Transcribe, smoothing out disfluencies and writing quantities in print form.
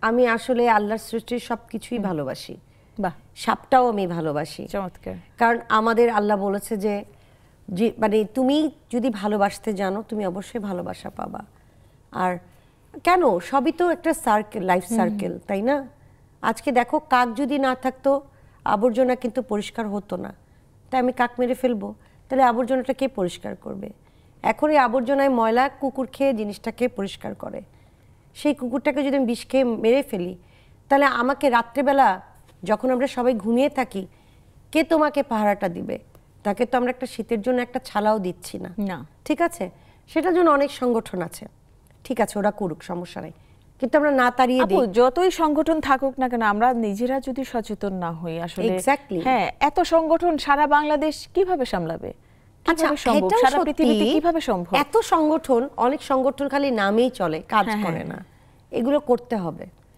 আমি আসলে আল্লাহর সৃষ্টির সবকিছুই ভালোবাসি। বাহ, সাপটাও আমি ভালোবাসি। চমৎকার। কারণ আমাদের আল্লাহ বলেছে যে মানে তুমি যদি ভালোবাসতে জানো তুমি অবশ্যই ভালোবাসা পাবা। আর কেন, সবই তো একটা সার্কেল, লাইফ সার্কেল, তাই না? আজকে দেখো, কাক যদি না থাকতো আবর্জনা কিন্তু পরিষ্কার হতো না, তাই আমি কাক মেরে ফেলবো, তাহলে আবর্জনাটা কে পরিষ্কার করবে? এখন এই আবর্জনায় ময়লা কুকুর খেয়ে জিনিসটাকে পরিষ্কার করে, সেই কুকুরটাকে যদি আমি বিষ খেয়ে মেরে ফেলি, তাহলে আমাকে রাত্রেবেলা যখন আমরা সবাই ঘুমিয়ে থাকি কে তোমাকে পাহারাটা দিবে? তাকে তো আমরা একটা শীতের জন্য একটা ছালাও দিচ্ছি না, না। ঠিক আছে? সেটার জন্য অনেক সংগঠন আছে, ঠিক আছে, ওরা করুক, সমস্যা নেই, কিন্তু আমরা না তাড়িয়ে দিই। যতই সংগঠন থাকুক না কেন, আমরা নিজেরা যদি সচেতন না হই আসলে, এক্স্যাক্টলি, হ্যাঁ, এত সংগঠন সারা বাংলাদেশ কিভাবে সামলাবে? আচ্ছা, সারা পৃথিবীতে কিভাবে সম্ভব? এত সংগঠন, অনেক সংগঠন খালি নামেই চলে, কাজ করে না, এগুলো করতে হবে।